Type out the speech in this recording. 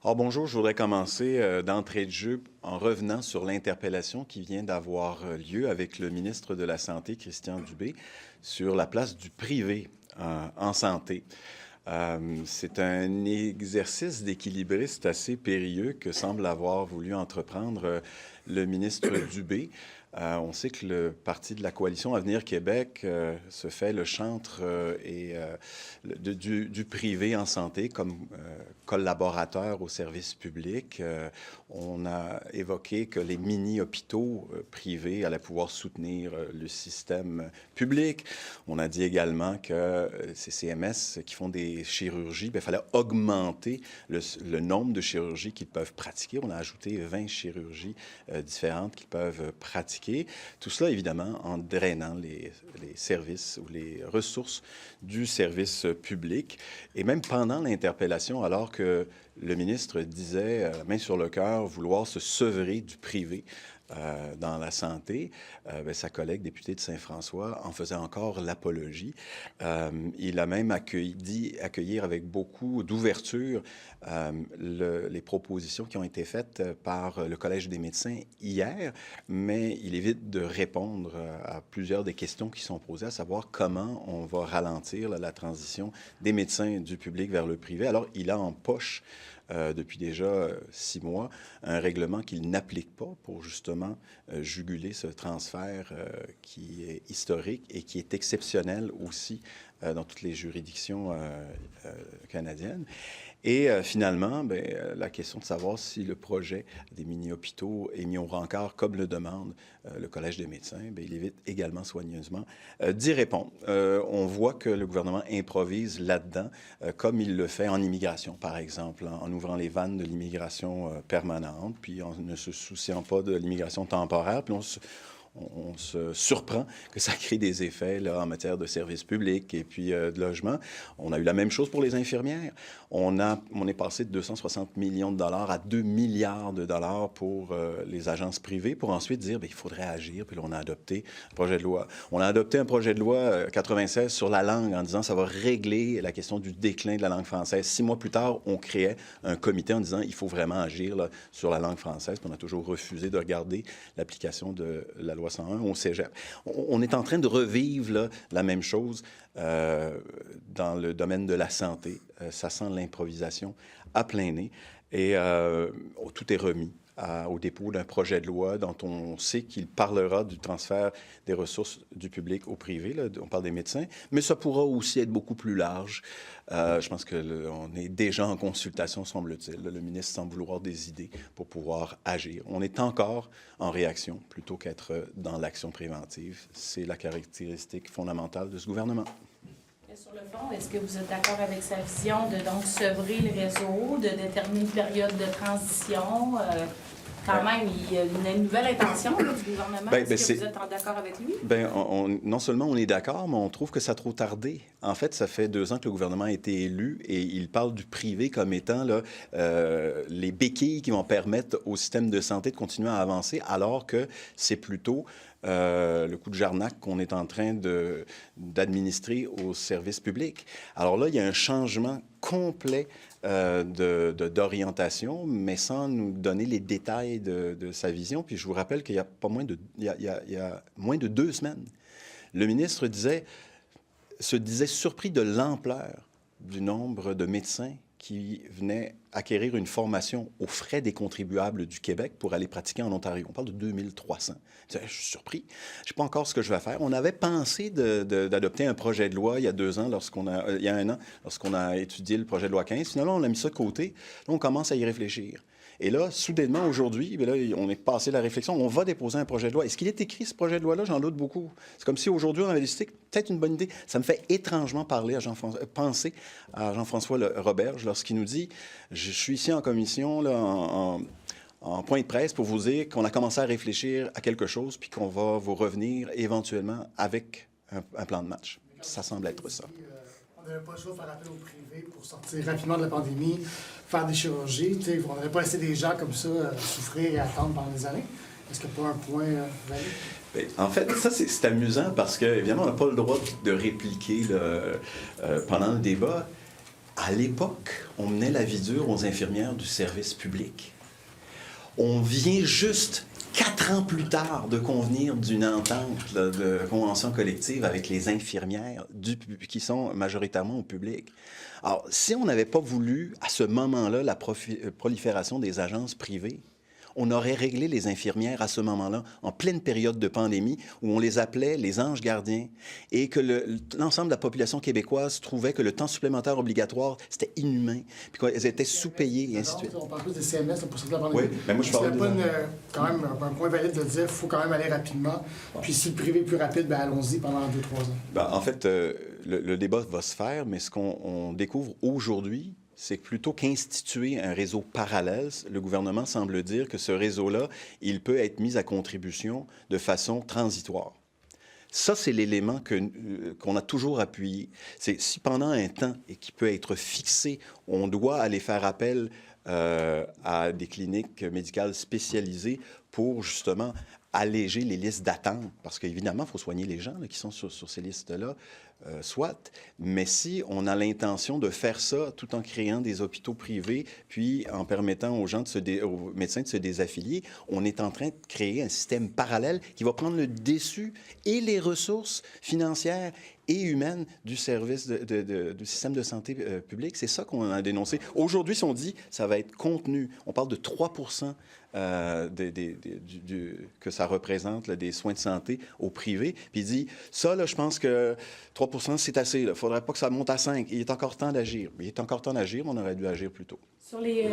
Alors bonjour, je voudrais commencer d'entrée de jeu en revenant sur l'interpellation qui vient d'avoir lieu avec le ministre de la Santé, Christian Dubé, sur la place du privé en santé. C'est un exercice d'équilibriste assez périlleux que semble avoir voulu entreprendre le ministre Dubé. On sait que le parti de la coalition Avenir Québec se fait le chantre du privé en santé comme collaborateur au service public. On a évoqué que les mini-hôpitaux privés allaient pouvoir soutenir le système public. On a dit également que ces CMS qui font des chirurgies, il fallait augmenter le nombre de chirurgies qu'ils peuvent pratiquer. On a ajouté 20 chirurgies différentes qu'ils peuvent pratiquer. Tout cela, évidemment, en drainant les services ou les ressources du service public. Et même pendant l'interpellation, alors que le ministre disait, main sur le cœur, vouloir se sevrer du privé dans la santé, sa collègue députée de Saint-François en faisait encore l'apologie. Il a même accueillir avec beaucoup d'ouverture les propositions qui ont été faites par le Collège des médecins hier, mais il évite de répondre à plusieurs des questions qui sont posées, à savoir comment on va ralentir la transition des médecins du public vers le privé. Alors, il a en poche depuis déjà 6 mois, un règlement qu'il n'applique pas pour justement juguler ce transfert qui est historique et qui est exceptionnel aussi dans toutes les juridictions canadiennes. Et finalement, la question de savoir si le projet des mini-hôpitaux est mis au rencard, comme le demande le Collège des médecins, il évite également soigneusement d'y répondre. On voit que le gouvernement improvise là-dedans, comme il le fait en immigration, par exemple, en ouvrant les vannes de l'immigration permanente, puis en ne se souciant pas de l'immigration temporaire, puis on se surprend que ça crée des effets là, en matière de services publics et puis de logement. On a eu la même chose pour les infirmières. On est passé de 260 millions de dollars à 2 milliards de dollars pour les agences privées pour ensuite dire il faudrait agir. Puis là, on a adopté un projet de loi. On a adopté un projet de loi 96 sur la langue en disant ça va régler la question du déclin de la langue française. 6 mois plus tard, on créait un comité en disant il faut vraiment agir là, sur la langue française. Puis on a toujours refusé de regarder l'application de la loi 101 au cégep. On est en train de revivre là, la même chose dans le domaine de la santé. Ça sent l'improvisation à plein nez et tout est remis au dépôt d'un projet de loi dont on sait qu'il parlera du transfert des ressources du public au privé. Là, on parle des médecins, mais ça pourra aussi être beaucoup plus large. Je pense qu'on est déjà en consultation, semble-t-il. Le ministre semble vouloir des idées pour pouvoir agir. On est encore en réaction plutôt qu'être dans l'action préventive. C'est la caractéristique fondamentale de ce gouvernement. Sur le fond, est-ce que vous êtes d'accord avec sa vision de donc sevrer le réseau, de déterminer une période de transition? Quand même, il y a une nouvelle intention là, du gouvernement. Est-ce que vous êtes d'accord avec lui? Non seulement on est d'accord, mais on trouve que ça a trop tardé. En fait, ça fait 2 ans que le gouvernement a été élu et il parle du privé comme étant là, les béquilles qui vont permettre au système de santé de continuer à avancer, alors que c'est plutôt le coup de Jarnac qu'on est en train d'administrer au service public. Alors là, il y a un changement complet d'orientation, mais sans nous donner les détails de sa vision. Puis je vous rappelle qu'il y a moins de 2 semaines, le ministre se disait surpris de l'ampleur du nombre de médecins qui venaient acquérir une formation aux frais des contribuables du Québec pour aller pratiquer en Ontario. On parle de 2300. Je suis surpris. Je ne sais pas encore ce que je vais faire. On avait pensé d'adopter un projet de loi il y a 2 ans, il y a 1 an, lorsqu'on a étudié le projet de loi 15. Finalement, on a mis ça de côté. Là, on commence à y réfléchir. Et là, soudainement, aujourd'hui, là, on est passé la réflexion, on va déposer un projet de loi. Est-ce qu'il est écrit, ce projet de loi-là? J'en doute beaucoup. C'est comme si aujourd'hui, on avait décidé que peut-être une bonne idée. Ça me fait étrangement penser à Jean-François Roberge lorsqu'il nous dit « Je suis ici en commission, là, en point de presse pour vous dire qu'on a commencé à réfléchir à quelque chose puis qu'on va vous revenir éventuellement avec un plan de match. » Ça semble être ça. On n'avait pas le choix de faire appel au privé pour sortir rapidement de la pandémie, faire des chirurgies. On n'aurait pas laissé des gens comme ça souffrir et attendre pendant des années. Est-ce qu'il n'y a pas un point valide? En fait, ça, c'est amusant parce que, évidemment, on n'a pas le droit de répliquer là, pendant le débat. À l'époque, on menait la vie dure aux infirmières du service public. On vient juste 4 ans plus tard de convenir d'une entente de convention collective avec les infirmières qui sont majoritairement au public. Alors, si on n'avait pas voulu, à ce moment-là, la prolifération des agences privées, on aurait réglé les infirmières à ce moment-là, en pleine période de pandémie, où on les appelait les anges gardiens, et que l'ensemble de la population québécoise trouvait que le temps supplémentaire obligatoire, c'était inhumain, puis qu'elles étaient sous-payées, et ainsi de suite. On parle plus des CMS pour sortir de la pandémie. Oui, mais moi je parle pas quand même un point valide de dire qu'il faut quand même aller rapidement, puis si le privé est plus rapide, ben allons-y pendant 2-3 ans. Ben, en fait, le débat va se faire, mais ce qu'on découvre aujourd'hui, c'est que plutôt qu'instituer un réseau parallèle, le gouvernement semble dire que ce réseau-là, il peut être mis à contribution de façon transitoire. Ça, c'est l'élément qu'on a toujours appuyé. C'est si pendant un temps, et qui peut être fixé, on doit aller faire appel à des cliniques médicales spécialisées pour justement alléger les listes d'attente, parce qu'évidemment, il faut soigner les gens là, qui sont sur ces listes-là, soit, mais si on a l'intention de faire ça tout en créant des hôpitaux privés, puis en permettant aux gens aux médecins de se désaffilier, on est en train de créer un système parallèle qui va prendre le dessus et les ressources financières et humaines du service du système de santé public. C'est ça qu'on a dénoncé. Aujourd'hui, si on dit ça va être contenu, on parle de 3 que ça représente là, des soins de santé au privé. Puis il dit, ça, là, je pense que 3 c'est assez. Il ne faudrait pas que ça monte à 5. Il est encore temps d'agir. Il est encore temps d'agir, on aurait dû agir plus tôt. Sur les